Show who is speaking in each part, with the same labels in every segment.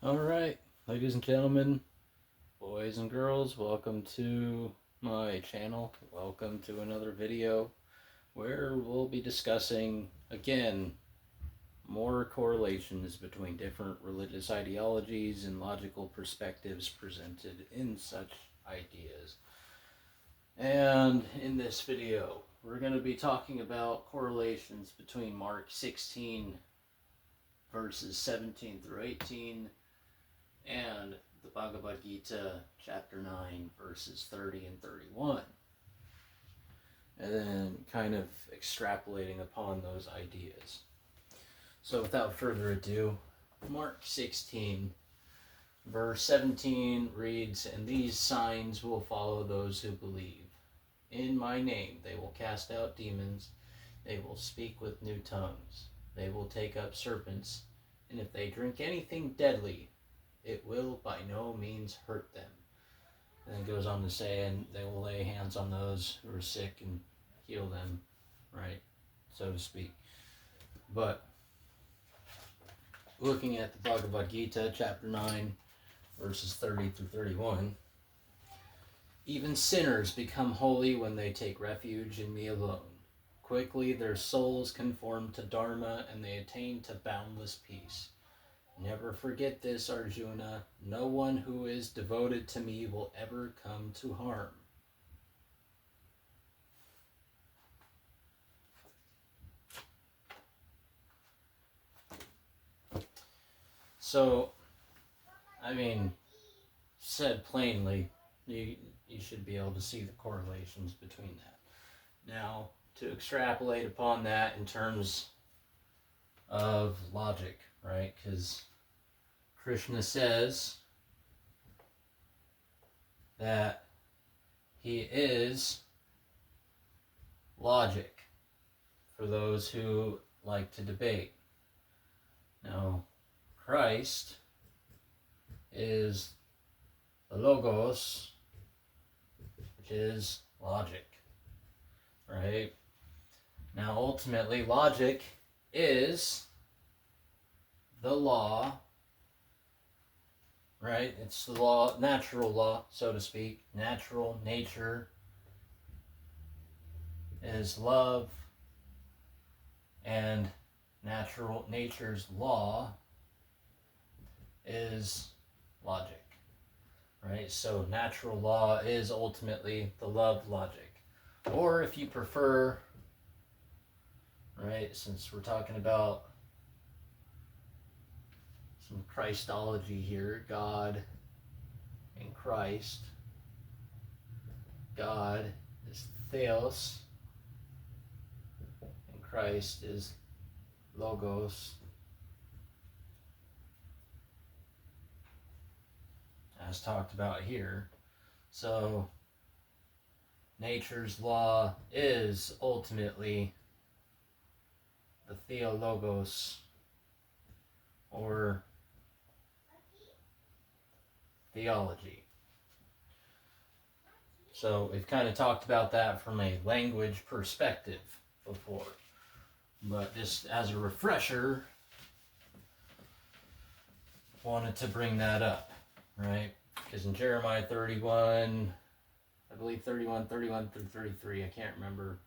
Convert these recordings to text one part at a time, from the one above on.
Speaker 1: Alright, ladies and gentlemen, boys and girls, welcome to my channel. Welcome to another video where we'll be discussing, again, more correlations between different religious ideologies and logical perspectives presented in such ideas. And in this video, we're going to be talking about correlations between Mark 16 verses 17 through 18 and the Bhagavad Gita chapter 9 verses 30 and 31. And then kind of extrapolating upon those ideas. So without further ado, Mark 16 verse 17 reads, "And these signs will follow those who believe. In my name they will cast out demons, they will speak with new tongues, they will take up serpents, and if they drink anything deadly, it will by no means hurt them." And then it goes on to say, and they will lay hands on those who are sick and heal them, right, so to speak. But looking at the Bhagavad Gita, chapter 9, verses 30 through 31, "Even sinners become holy when they take refuge in me alone. Quickly their souls conform to Dharma and they attain to boundless peace. Never forget this, Arjuna. No one who is devoted to me will ever come to harm." So, said plainly, you should be able to see the correlations between that. Now, to extrapolate upon that in terms of logic, right? Because Krishna says that he is logic for those who like to debate. Now, Christ is the Logos, which is logic, right? Now, ultimately, logic is the law, right? It's the law, natural law, so to speak. Natural nature is love, and natural nature's law is logic, right? So natural law is ultimately the love logic. Or if you prefer, right, since we're talking about some Christology here, God and Christ. God is Theos, and Christ is Logos, as talked about here. So nature's law is ultimately the Theologos, or theology. So we've kind of talked about that from a language perspective before. But just as a refresher, wanted to bring that up, right? Because in Jeremiah 31, I believe 31 through 33, I can't remember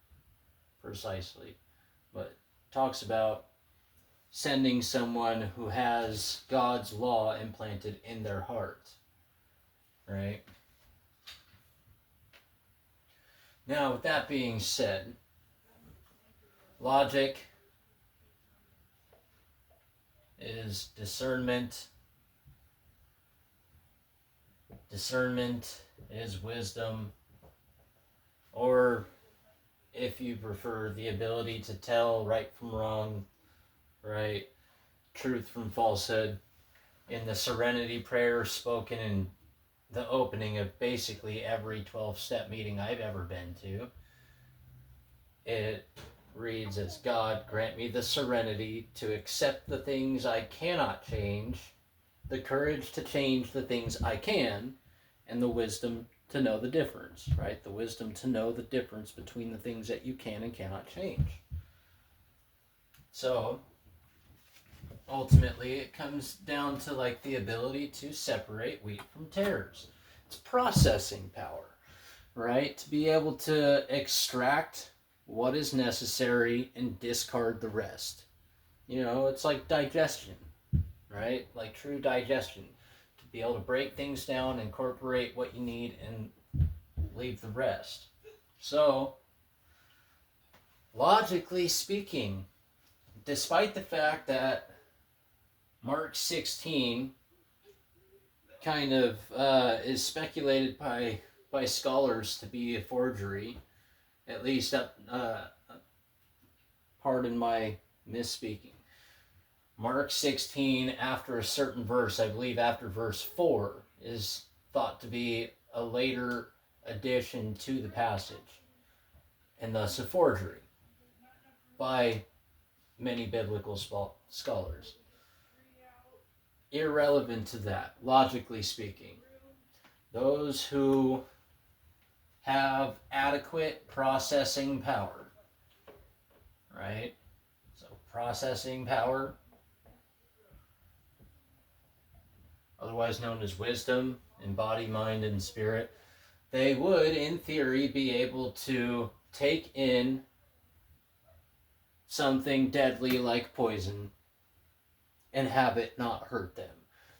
Speaker 1: precisely, but talks about sending someone who has God's law implanted in their heart, right? Now, with that being said, logic is discernment. Discernment is wisdom, or if you prefer, the ability to tell right from wrong, right? Truth from falsehood. In the Serenity Prayer spoken in the opening of basically every 12-step meeting I've ever been to, it reads as, "God, grant me the serenity to accept the things I cannot change, the courage to change the things I can, and the wisdom to know the difference," right? The wisdom to know the difference between the things that you can and cannot change. So, ultimately, it comes down to like the ability to separate wheat from tares. It's processing power, right? To be able to extract what is necessary and discard the rest. You know, it's like digestion, right? Like true digestion. To be able to break things down, incorporate what you need, and leave the rest. So, logically speaking, despite the fact that Mark 16 kind of is speculated by scholars to be a forgery, at least pardon my misspeaking. Mark 16, after a certain verse, I believe after verse 4, is thought to be a later addition to the passage, and thus a forgery by many biblical scholars. Irrelevant to that, logically speaking, those who have adequate processing power, right? So, processing power, otherwise known as wisdom in body, mind, and spirit, they would, in theory, be able to take in something deadly like poison and have it not hurt them.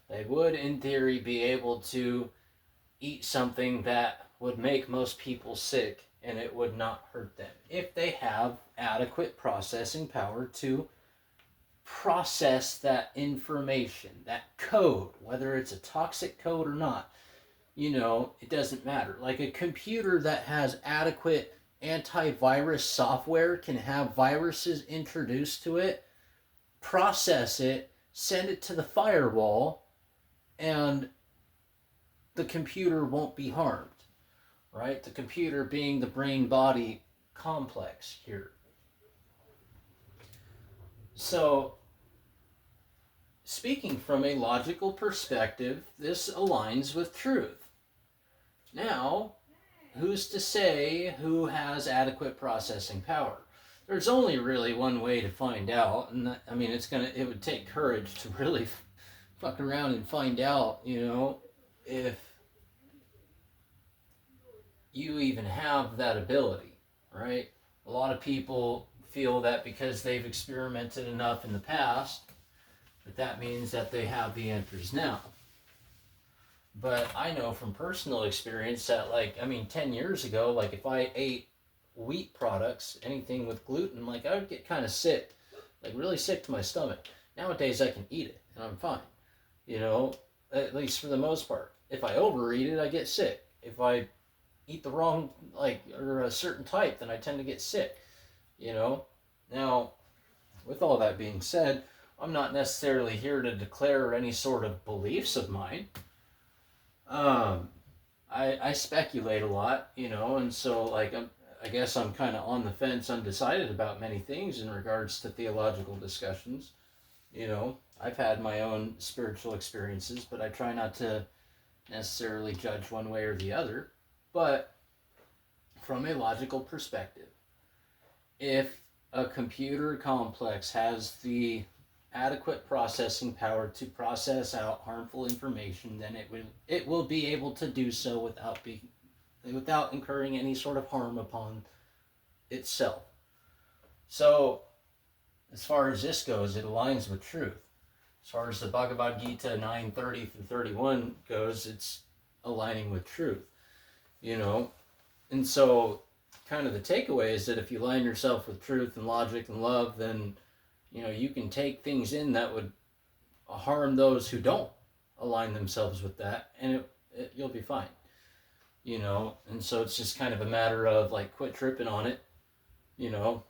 Speaker 1: They would, in theory, be able to eat something that would make most people sick and it would not hurt them if they have adequate processing power to process that information, that code, whether it's a toxic code or not. You know, it doesn't matter. Like a computer that has adequate antivirus software can have viruses introduced to it, process it, send it to the firewall, and the computer won't be harmed, right? The computer being the brain body complex here. So, speaking from a logical perspective, this aligns with truth. Now, who's to say who has adequate processing power? There's only really one way to find out, and I mean, it would take courage to really fuck around and find out, you know, if you even have that ability, right? A lot of people feel that because they've experimented enough in the past, that means that they have the answers now. But I know from personal experience that, 10 years ago, like, if I ate wheat products, anything with gluten, like, I would get kind of sick, like, really sick to my stomach. Nowadays, I can eat it, and I'm fine, you know, at least for the most part. If I overeat it, I get sick. If I eat the wrong, or a certain type, then I tend to get sick, you know. Now, with all that being said, I'm not necessarily here to declare any sort of beliefs of mine. I speculate a lot, you know, and so, I guess I'm kind of on the fence, undecided about many things in regards to theological discussions. You know, I've had my own spiritual experiences, but I try not to necessarily judge one way or the other. But from a logical perspective, if a computer complex has the adequate processing power to process out harmful information, then it will be able to do so without incurring any sort of harm upon itself. So, as far as this goes, it aligns with truth. As far as the Bhagavad Gita 9:30 through 31 goes, it's aligning with truth, you know. And so, kind of the takeaway is that if you align yourself with truth and logic and love, then, you know, you can take things in that would harm those who don't align themselves with that, and you'll be fine, you know. And so it's just kind of a matter of, like, quit tripping on it, you know,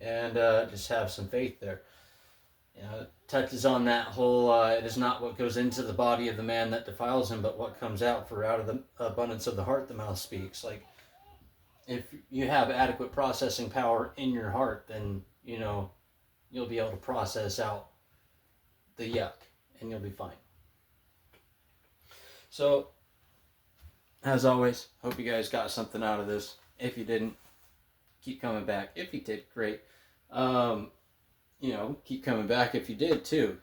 Speaker 1: and just have some faith there. You know, it touches on that whole, it is not what goes into the body of the man that defiles him, but what comes out, for out of the abundance of the heart the mouth speaks. Like, if you have adequate processing power in your heart, then, you know, you'll be able to process out the yuck, and you'll be fine. So, as always, hope you guys got something out of this. If you didn't, keep coming back. If you did, great. keep coming back if you did too.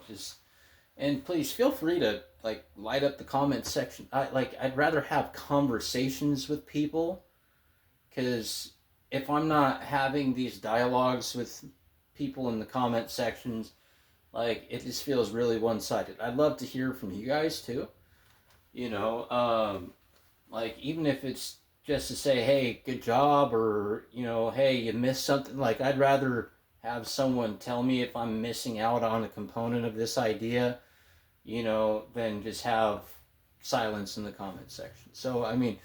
Speaker 1: Just and please feel free to like light up the comment section. I'd rather have conversations with people because if I'm not having these dialogues with people in the comment sections, like it just feels really one sided. I'd love to hear from you guys too. You know, like even if it's just to say, hey, good job, or hey, you missed something. Like I'd rather have someone tell me if I'm missing out on a component of this idea, than just have silence in the comment section. So I mean,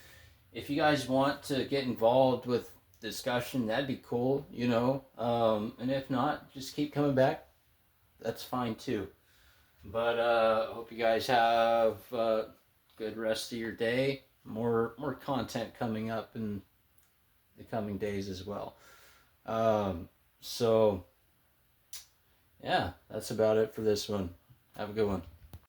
Speaker 1: if you guys want to get involved with discussion, that'd be cool, and if not, just keep coming back. That's fine too. But I hope you guys have a good rest of your day. More content coming up in the coming days as well. So yeah, that's about it for this one. Have a good one.